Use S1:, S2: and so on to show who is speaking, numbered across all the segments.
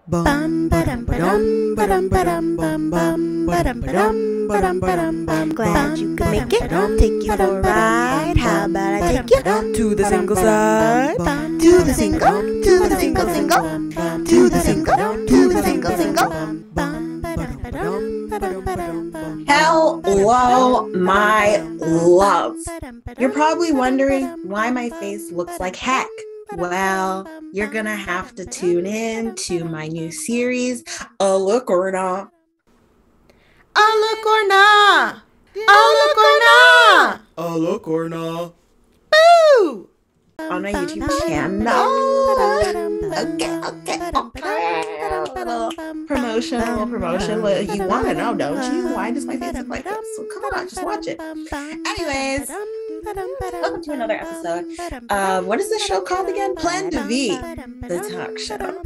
S1: Bum ba-dum ba-dum ba-dum ba-dum bum bum ba-dum ba-dum ba-dum ba-dum bum.
S2: Glad you could make it. Take you for a ride. How about I take you to the single side? To the single, to the single, single, to the single, to the single, single.
S3: Hello, my love. You're probably wondering why my face looks like heck. Well, you're gonna have to tune in to my new series, A Look or Not.
S2: A look or nah? A look or nah?
S1: A look or not?
S2: Boo!
S3: On my YouTube channel. Okay. Promotion. Well, you want to know, don't you? Why does my face look like this? So come on, just watch it. Anyways, welcome to another episode. What is this show called again? Plein, the talk show.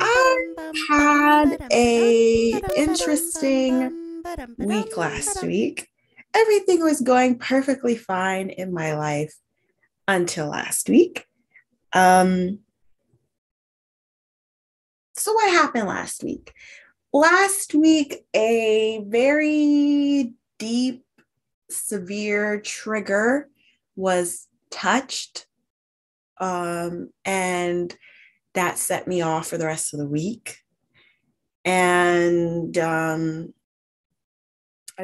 S3: I had a interesting week last week. Everything was going perfectly fine in my life until last week. So what happened last week? Last week, a very deep, severe trigger was touched, and that set me off for the rest of the week. And I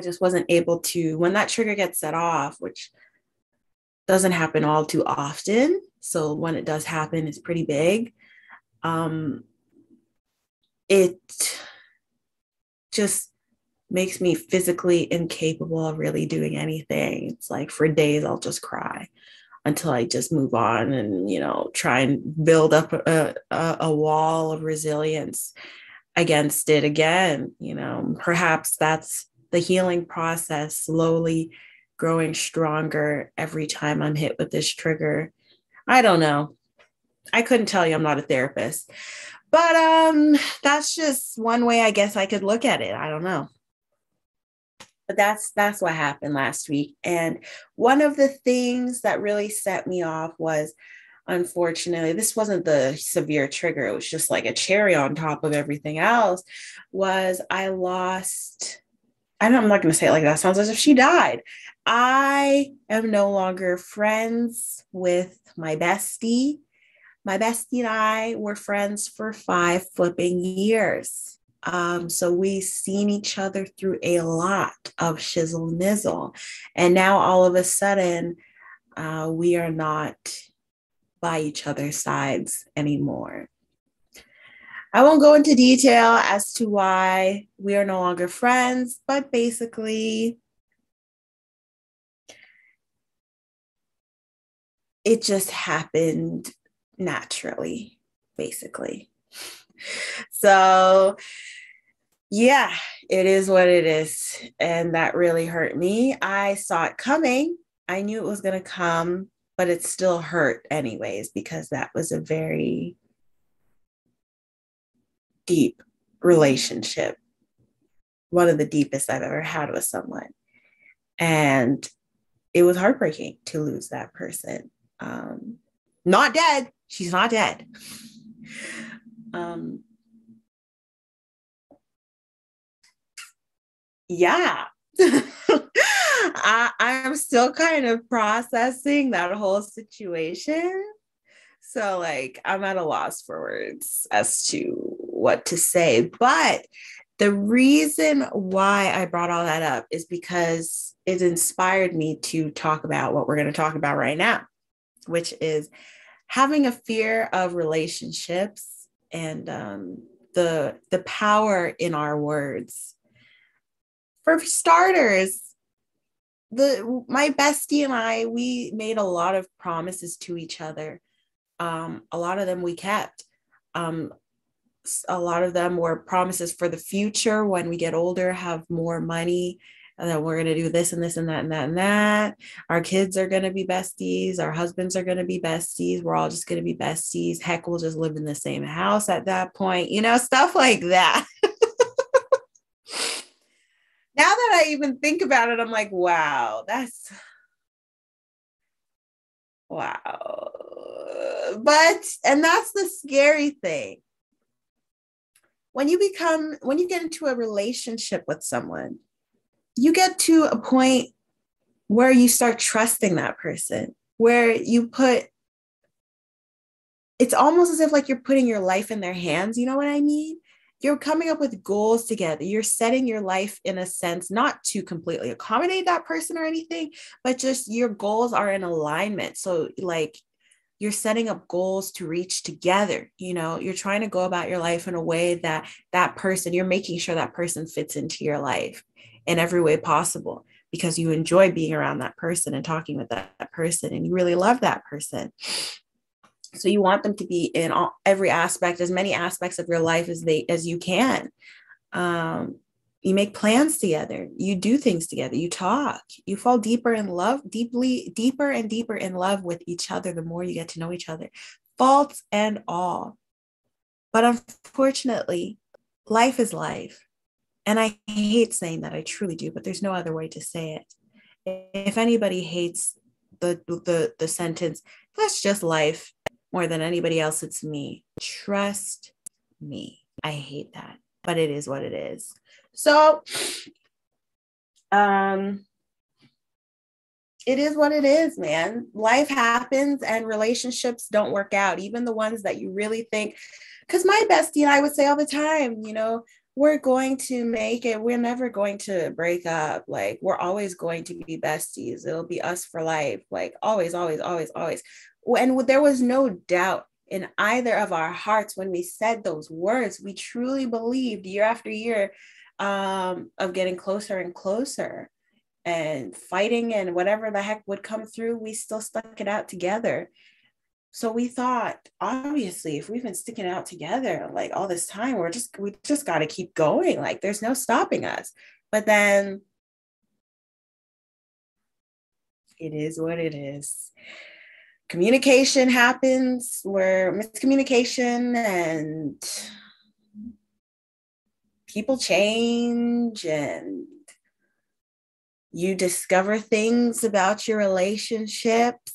S3: just wasn't able to, when that trigger gets set off, which doesn't happen all too often. So when it does happen, it's pretty big. It just makes me physically incapable of really doing anything. It's like for days, I'll just cry until I just move on and, try and build up a wall of resilience against it again. Perhaps that's the healing process, slowly growing stronger every time I'm hit with this trigger. I don't know. I couldn't tell you, I'm not a therapist, but that's just one way I guess I could look at it. I don't know. But that's what happened last week. And one of the things that really set me off was, unfortunately, this wasn't the severe trigger. It was just like a cherry on top of everything else, was I lost, I'm not going to say it like that. It sounds as if she died. I am no longer friends with my bestie. My bestie and I were friends for 5 flipping years. So we've seen each other through a lot of shizzle nizzle. And now all of a sudden, we are not by each other's sides anymore. I won't go into detail as to why we are no longer friends, but basically, it just happened naturally, basically. So, yeah, it is what it is. And that really hurt me. I saw it coming. I knew it was going to come, but it still hurt anyways, because that was a very deep relationship. One of the deepest I've ever had with someone. And it was heartbreaking to lose that person. Not dead. She's not dead. Yeah. I'm still kind of processing that whole situation. So I'm at a loss for words as to what to say. But the reason why I brought all that up is because it inspired me to talk about what we're going to talk about right now, which is having a fear of relationships and the power in our words. For starters, my bestie and I, we made a lot of promises to each other. A lot of them we kept. A lot of them were promises for the future when we get older, have more money, and then we're going to do this and this and that and that and that. Our kids are going to be besties. Our husbands are going to be besties. We're all just going to be besties. Heck, we'll just live in the same house at that point. Stuff like that. Now that I even think about it, I'm like, wow, Wow. And that's the scary thing. When you get into a relationship with someone, you get to a point where you start trusting that person, where it's almost as if like you're putting your life in their hands. You know what I mean? You're coming up with goals together. You're setting your life in a sense, not to completely accommodate that person or anything, but just your goals are in alignment. So like you're setting up goals to reach together. You're trying to go about your life in a way that person, you're making sure that person fits into your life in every way possible, because you enjoy being around that person and talking with that person, and you really love that person. So you want them to be in every aspect, as many aspects of your life as you can. You make plans together, you do things together, you talk, you fall deeper and deeper in love with each other the more you get to know each other, faults and all. But unfortunately, life is life. And I hate saying that, I truly do, but there's no other way to say it. If anybody hates the sentence, that's just life, more than anybody else, it's me. Trust me. I hate that, but it is what it is. So, it is what it is, man. Life happens and relationships don't work out, even the ones that you really think, because my bestie and I would say all the time, we're going to make it. We're never going to break up. Like, we're always going to be besties. It'll be us for life. Like, always, always, always, always. And there was no doubt in either of our hearts when we said those words. We truly believed year after year of getting closer and closer and fighting, and whatever the heck would come through, we still stuck it out together. So we thought, obviously, if we've been sticking it out together like all this time, we just got to keep going. Like, there's no stopping us. But then it is what it is. Communication happens, where miscommunication, and people change, and you discover things about your relationships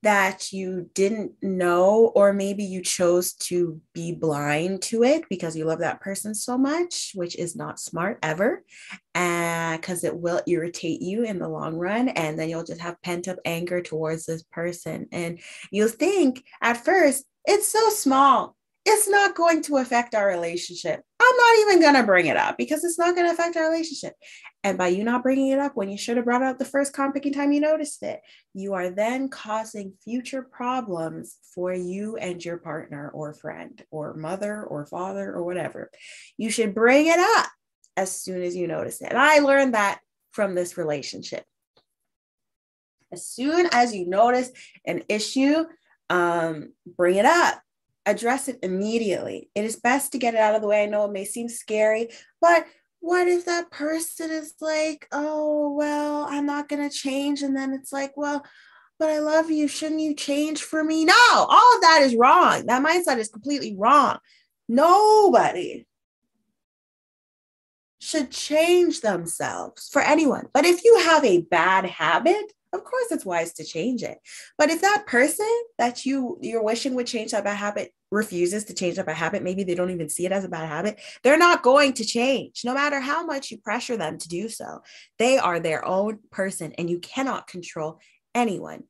S3: that you didn't know, or maybe you chose to be blind to it because you love that person so much, which is not smart ever, because it will irritate you in the long run, and then you'll just have pent-up anger towards this person, and you'll think at first, it's so small, it's not going to affect our relationship, I'm not even going to bring it up because it's not going to affect our relationship. And by you not bringing it up when you should have brought it up the first picking time you noticed it, you are then causing future problems for you and your partner or friend or mother or father or whatever. You should bring it up as soon as you notice it. And I learned that from this relationship. As soon as you notice an issue, bring it up. Address it immediately. It is best to get it out of the way. I know it may seem scary, but what if that person is like, oh, well, I'm not going to change. And then it's like, well, but I love you. Shouldn't you change for me? No, all of that is wrong. That mindset is completely wrong. Nobody should change themselves for anyone. But if you have a bad habit, of course it's wise to change it. But if that person that you're wishing would change that bad habit refuses to change that bad habit, maybe they don't even see it as a bad habit, they're not going to change, no matter how much you pressure them to do so. They are their own person, and you cannot control anyone.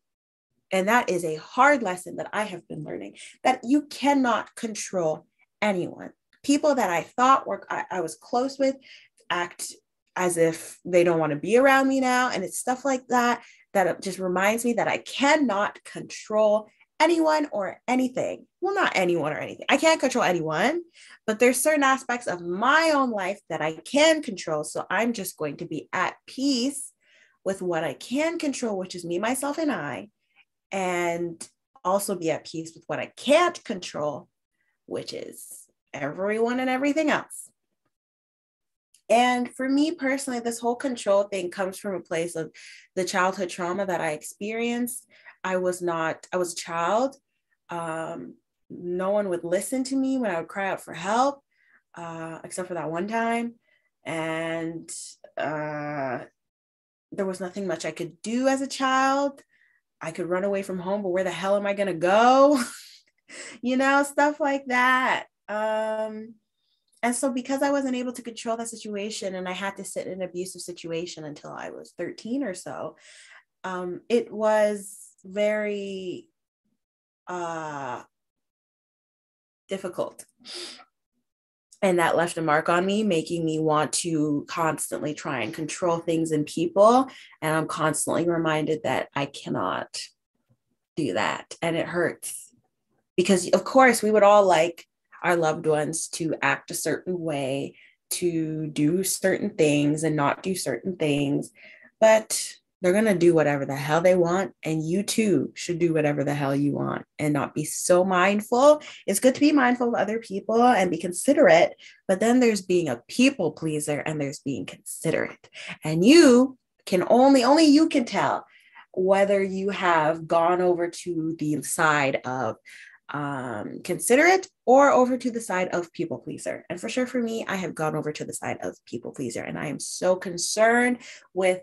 S3: And that is a hard lesson that I have been learning, that you cannot control anyone. People that I thought I was close with act as if they don't want to be around me now. And it's stuff like that that just reminds me that I cannot control anyone or anything. Well, not anyone or anything. I can't control anyone, but there's certain aspects of my own life that I can control. So I'm just going to be at peace with what I can control, which is me, myself, and I, and also be at peace with what I can't control, which is everyone and everything else. And for me personally, this whole control thing comes from a place of the childhood trauma that I experienced. I was a child. No one would listen to me when I would cry out for help, except for that one time. And there was nothing much I could do as a child. I could run away from home, but where the hell am I going to go? Stuff like that. And so because I wasn't able to control that situation and I had to sit in an abusive situation until I was 13 or so, it was very difficult. And that left a mark on me, making me want to constantly try and control things and people. And I'm constantly reminded that I cannot do that. And it hurts because, of course, we would all like our loved ones to act a certain way, to do certain things and not do certain things. But they're going to do whatever the hell they want. And you too should do whatever the hell you want and not be so mindful. It's good to be mindful of other people and be considerate, but then there's being a people pleaser and there's being considerate. And you can only you can tell whether you have gone over to the side of considerate or over to the side of people pleaser. And for sure, for me, I have gone over to the side of people pleaser. And I am so concerned with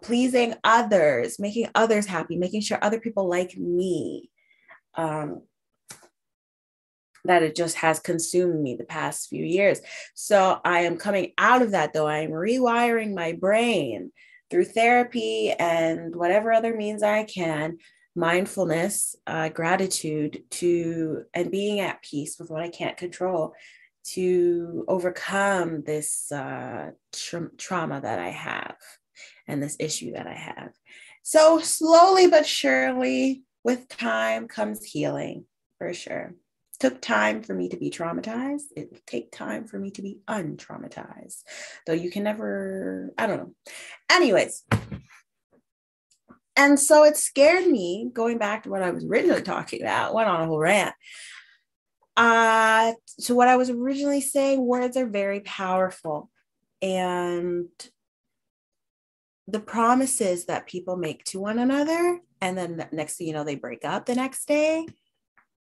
S3: pleasing others, making others happy, making sure other people like me, that it just has consumed me the past few years. So I am coming out of that, though. I am rewiring my brain through therapy and whatever other means I can, mindfulness, gratitude, and being at peace with what I can't control, to overcome this trauma that I have and this issue that I have. So slowly but surely, with time comes healing, for sure. It took time for me to be traumatized. It will take time for me to be untraumatized, though you can never, I don't know. Anyways, and so it scared me, going back to what I was originally talking about, went on a whole rant. So what I was originally saying, words are very powerful. And the promises that people make to one another, and then the next thing you know, they break up the next day,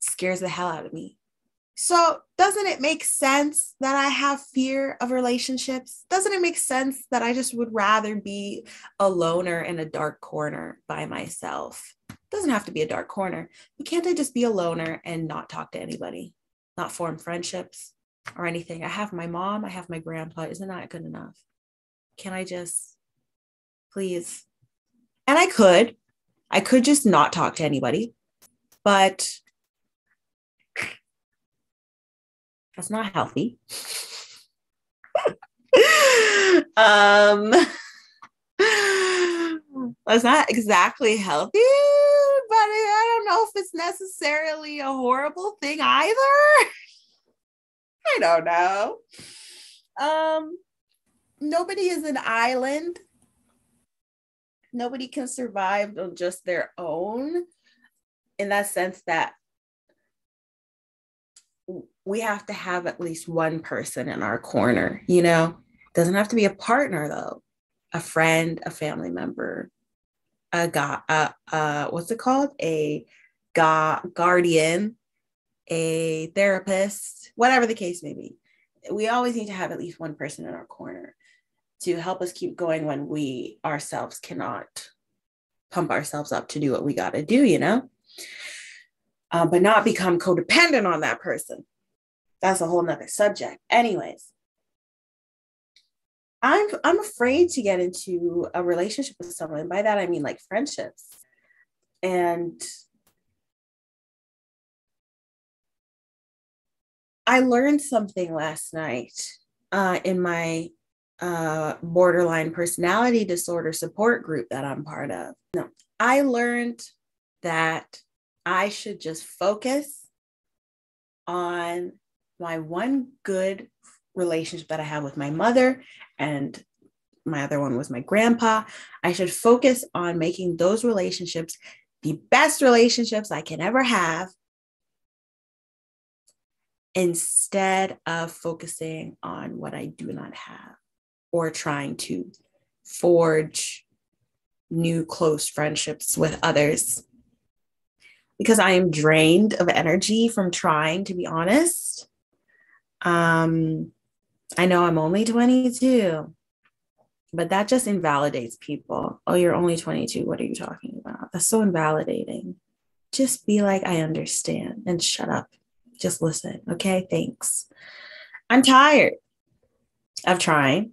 S3: scares the hell out of me. So doesn't it make sense that I have fear of relationships? Doesn't it make sense that I just would rather be a loner in a dark corner by myself? It doesn't have to be a dark corner. But can't I just be a loner and not talk to anybody, not form friendships or anything? I have my mom, I have my grandpa. Isn't that good enough? Can I just, please? And I could just not talk to anybody, but that's not healthy. That's not exactly healthy, but I don't know if it's necessarily a horrible thing either. I don't know. Nobody is an island. Nobody can survive on just their own, in that sense that we have to have at least one person in our corner, Doesn't have to be a partner, though. A friend, a family member, what's it called? A guardian, a therapist, whatever the case may be. We always need to have at least one person in our corner to help us keep going when we ourselves cannot pump ourselves up to do what we got to do, but not become codependent on that person. That's a whole nother subject. Anyways, I'm afraid to get into a relationship with someone. By that, I mean like friendships. And I learned something last night in my borderline personality disorder support group that I'm part of. No, I learned that I should just focus on my one good relationship that I have with my mother, and my other one was my grandpa. I should focus on making those relationships the best relationships I can ever have, instead of focusing on what I do not have or trying to forge new close friendships with others. Because I am drained of energy from trying, to be honest. I know I'm only 22, But that just invalidates people. Oh, you're only 22. What are you talking about? That's so invalidating. Just be like, I understand, and shut up. Just listen. Okay, thanks. I'm tired of trying.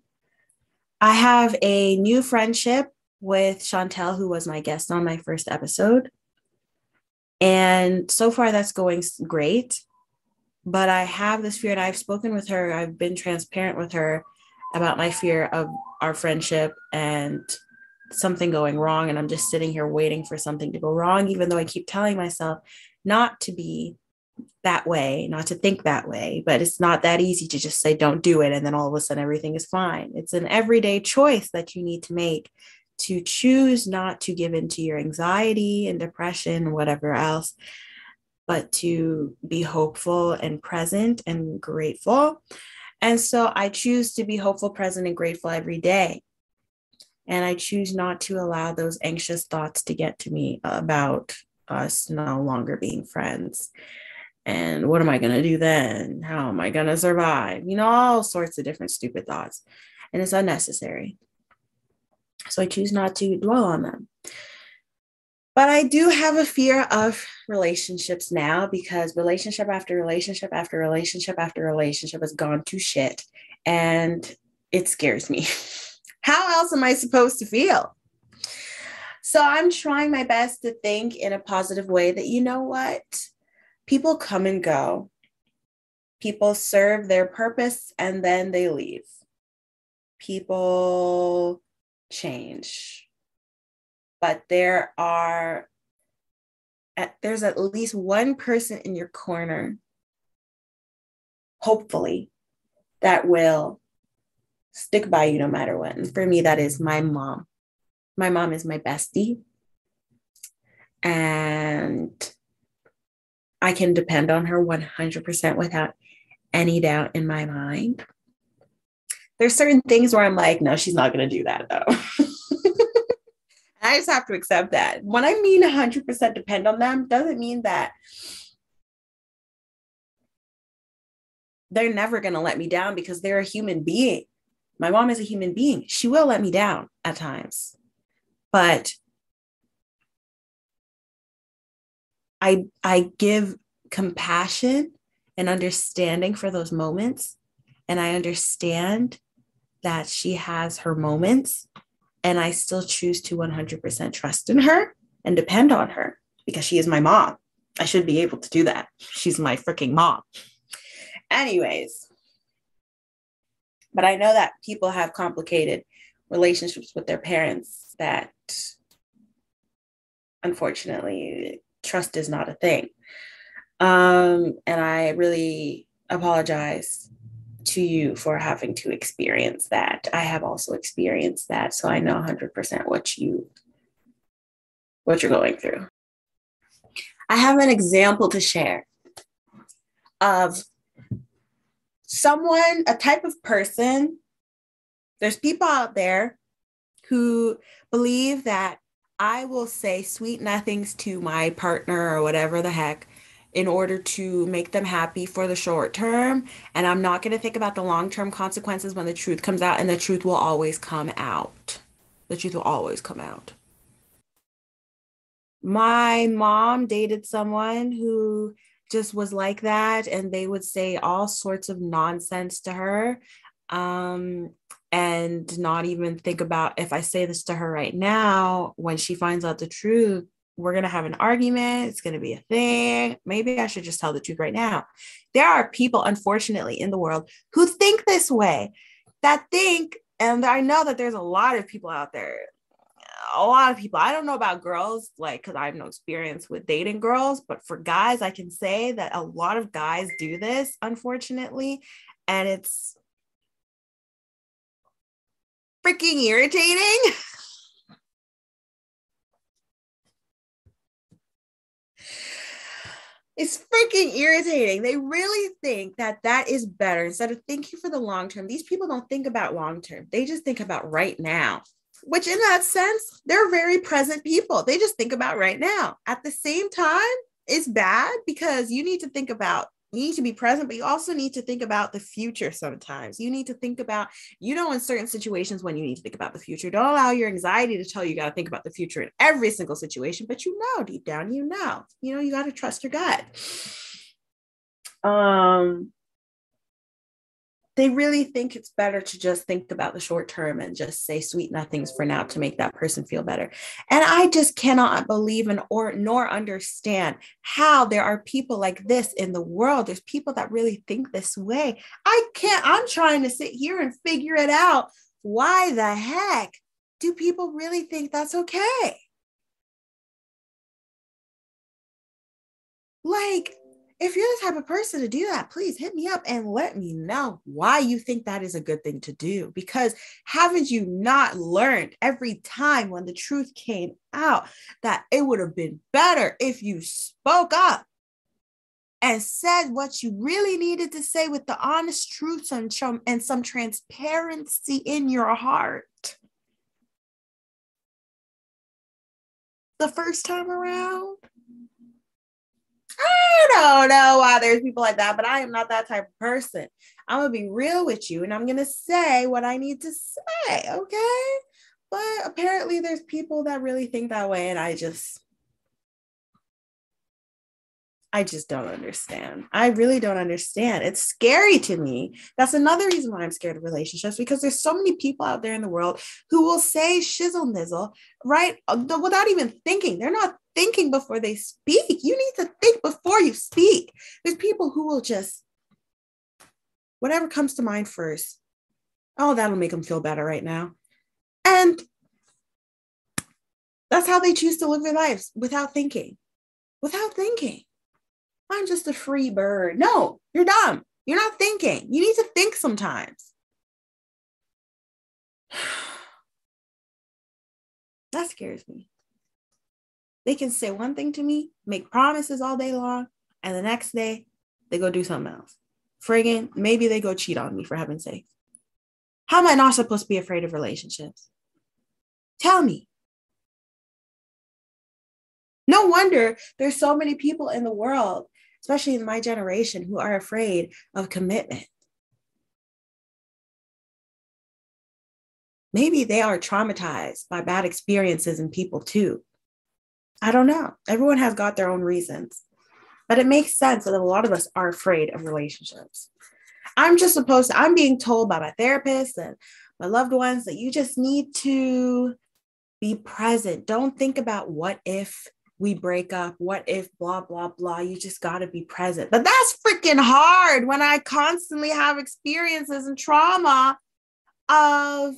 S3: I have a new friendship with Chantel, who was my guest on my first episode. And so far that's going great. But I have this fear, and I've spoken with her. I've been transparent with her about my fear of our friendship and something going wrong. And I'm just sitting here waiting for something to go wrong, even though I keep telling myself not to be that way, not to think that way. But it's not that easy to just say, don't do it. And then all of a sudden everything is fine. It's an everyday choice that you need to make to choose not to give into your anxiety and depression, whatever else, but to be hopeful and present and grateful. And so I choose to be hopeful, present, and grateful every day. And I choose not to allow those anxious thoughts to get to me about us no longer being friends. And what am I going to do then? How am I going to survive? You know, all sorts of different stupid thoughts. And it's unnecessary. So I choose not to dwell on them. But I do have a fear of relationships now, because relationship after relationship after relationship after relationship has gone to shit. And it scares me. How else am I supposed to feel? So I'm trying my best to think in a positive way that, you know what? People come and go. People serve their purpose and then they leave. People change. But there's at least one person in your corner, hopefully, that will stick by you no matter what. And for me, that is my mom. My mom is my bestie. And I can depend on her 100% without any doubt in my mind. There's certain things where I'm like, no, she's not going to do that, though. I just have to accept that. When I mean 100% depend on them, doesn't mean that they're never going to let me down, because they're a human being. My mom is a human being. She will let me down at times. But I give compassion and understanding for those moments. And I understand that she has her moments. And I still choose to 100% trust in her and depend on her, because she is my mom. I should be able to do that. She's my freaking mom. Anyways, but I know that people have complicated relationships with their parents that, unfortunately, trust is not a thing. And I really apologize to you for having to experience that. I have also experienced that, so I know 100% what you're going through. I have an example to share of someone, a type of person. There's people out there who believe that I will say sweet nothings to my partner or whatever the heck in order to make them happy for the short term. And I'm not going to think about the long-term consequences when the truth comes out, and the truth will always come out. The truth will always come out. My mom dated someone who just was like that, and they would say all sorts of nonsense to her, and not even think about, if I say this to her right now, when she finds out the truth, we're going to have an argument. It's going to be a thing. Maybe I should just tell the truth right now. There are people, unfortunately, in the world who think this way, that think, and I know that there's a lot of people out there, a lot of people. I don't know about girls, like, because I have no experience with dating girls, but for guys, I can say that a lot of guys do this, unfortunately, and it's freaking irritating. It's freaking irritating. They really think that that is better instead of thinking for the long term. These people don't think about long term. They just think about right now, which in that sense, they're very present people. They just think about right now. At the same time, it's bad because you need to think about You need to be present, but you also need to think about the future sometimes. You need to think about, in certain situations when you need to think about the future. Don't allow your anxiety to tell you got to think about the future in every single situation, but deep down, you got to trust your gut. They really think it's better to just think about the short term and just say sweet nothings for now to make that person feel better. And I just cannot believe nor understand how there are people like this in the world. There's people that really think this way. I'm trying to sit here and figure it out. Why the heck do people really think that's okay? Like, if you're the type of person to do that, please hit me up and let me know why you think that is a good thing to do. Because haven't you not learned every time when the truth came out that it would have been better if you spoke up and said what you really needed to say with the honest truth and some transparency in your heart the first time around? I don't know why there's people like that, but I am not that type of person. I'm going to be real with you and I'm going to say what I need to say, okay? But apparently there's people that really think that way and I just don't understand. I really don't understand. It's scary to me. That's another reason why I'm scared of relationships, because there's so many people out there in the world who will say shizzle nizzle, right? Without even thinking. They're not thinking before they speak. You need to think before you speak. There's people who will just, whatever comes to mind first. Oh, that'll make them feel better right now. And that's how they choose to live their lives, without thinking. I'm just a free bird. No, you're dumb. You're not thinking. You need to think sometimes. That scares me. They can say one thing to me, make promises all day long, and the next day they go do something else. Friggin', maybe they go cheat on me, for heaven's sake. How am I not supposed to be afraid of relationships? Tell me. No wonder there's so many people in the world, especially in my generation, who are afraid of commitment. Maybe they are traumatized by bad experiences in people too. I don't know. Everyone has got their own reasons. But it makes sense that a lot of us are afraid of relationships. I'm being told by my therapist and my loved ones that you just need to be present. Don't think about what if we break up, what if blah, blah, blah. You just got to be present. But that's freaking hard when I constantly have experiences and trauma of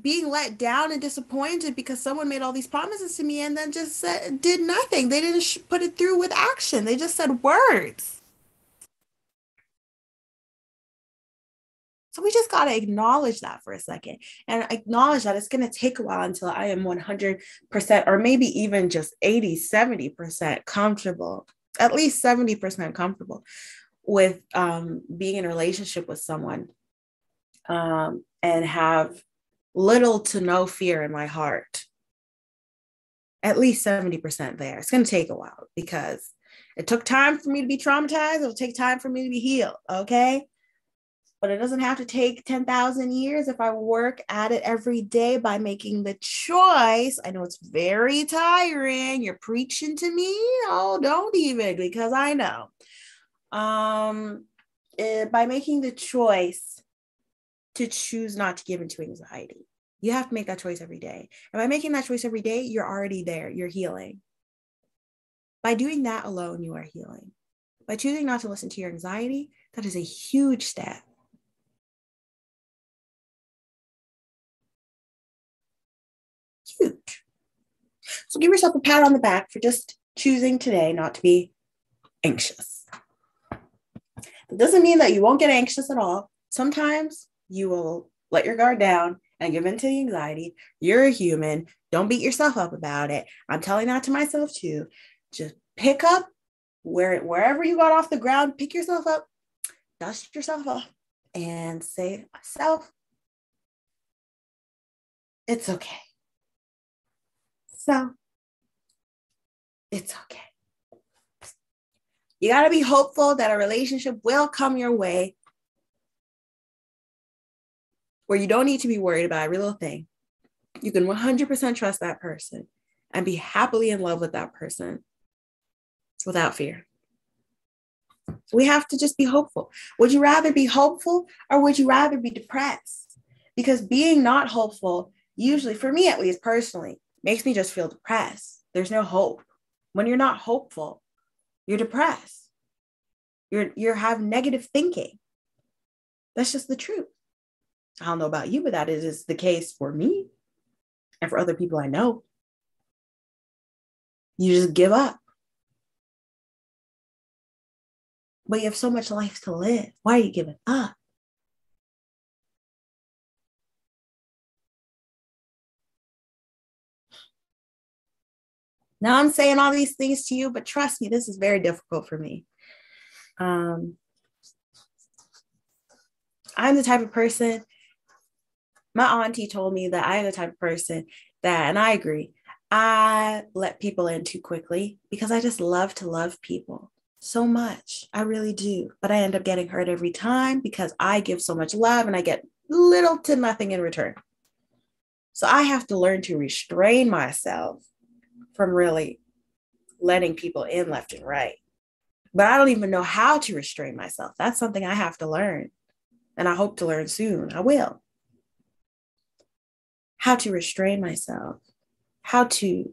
S3: being let down and disappointed because someone made all these promises to me and then just did nothing. They didn't put it through with action. They just said words. So we just got to acknowledge that for a second and acknowledge that it's going to take a while until I am 100% or maybe even just 80, 70% comfortable, at least 70% comfortable with being in a relationship with someone and have little to no fear in my heart. At least 70% there. It's going to take a while because it took time for me to be traumatized. It'll take time for me to be healed. Okay. But it doesn't have to take 10,000 years if I work at it every day by making the choice. I know it's very tiring. You're preaching to me. Oh, don't even, because I know. By making the choice to choose not to give into anxiety. You have to make that choice every day. And by making that choice every day, you're already there. You're healing. By doing that alone, you are healing. By choosing not to listen to your anxiety, that is a huge step. Huge. So give yourself a pat on the back for just choosing today not to be anxious. It doesn't mean that you won't get anxious at all. Sometimes you will let your guard down and give in to the anxiety. You're a human. Don't beat yourself up about it. I'm telling that to myself too. Just pick up wherever you got off the ground, pick yourself up, dust yourself off, and say, myself, it's okay. So, it's okay. You got to be hopeful that a relationship will come your way where you don't need to be worried about every little thing. You can 100% trust that person and be happily in love with that person without fear. We have to just be hopeful. Would you rather be hopeful or would you rather be depressed? Because being not hopeful, usually, for me at least personally, makes me just feel depressed. There's no hope. When you're not hopeful, you're depressed. You have negative thinking. That's just the truth. I don't know about you, but that is the case for me and for other people I know. You just give up. But you have so much life to live. Why are you giving up? Now I'm saying all these things to you, but trust me, this is very difficult for me. I'm the type of person, my auntie told me that I am the type of person that, and I agree, I let people in too quickly because I just love to love people so much. I really do. But I end up getting hurt every time because I give so much love and I get little to nothing in return. So I have to learn to restrain myself from really letting people in left and right. But I don't even know how to restrain myself. That's something I have to learn. And I hope to learn soon. I will. How to restrain myself. How to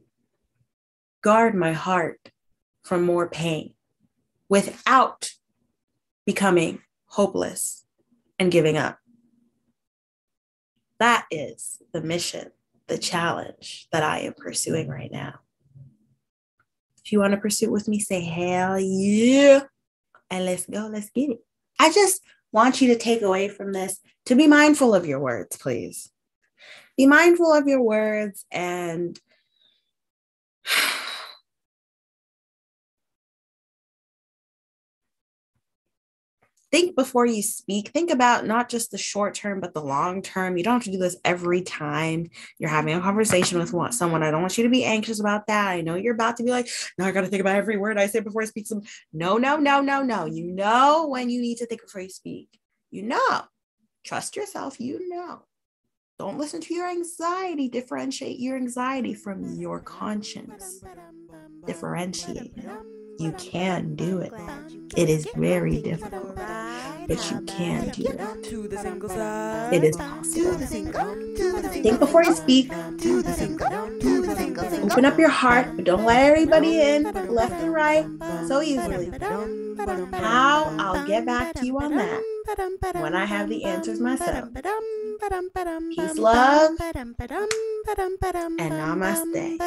S3: guard my heart from more pain without becoming hopeless and giving up. That is the mission, the challenge that I am pursuing right now. If you want to pursue it with me, say hell yeah. And let's go, let's get it. I just want you to take away from this to be mindful of your words, please. Be mindful of your words and think before you speak. Think about not just the short term, but the long term. You don't have to do this every time you're having a conversation with someone. I don't want you to be anxious about that. I know you're about to be like, no, I got to think about every word I say before I speak. No. You know when you need to think before you speak. You know. Trust yourself. You know. Don't listen to your anxiety. Differentiate your anxiety from your conscience. Differentiate it. You can do it. It is very difficult, but you can do it. It is possible. Think before you speak. Open up your heart, but don't let everybody in, left and right, so easily. How? I'll get back to you on that when I have the answers myself. Peace, love, and namaste.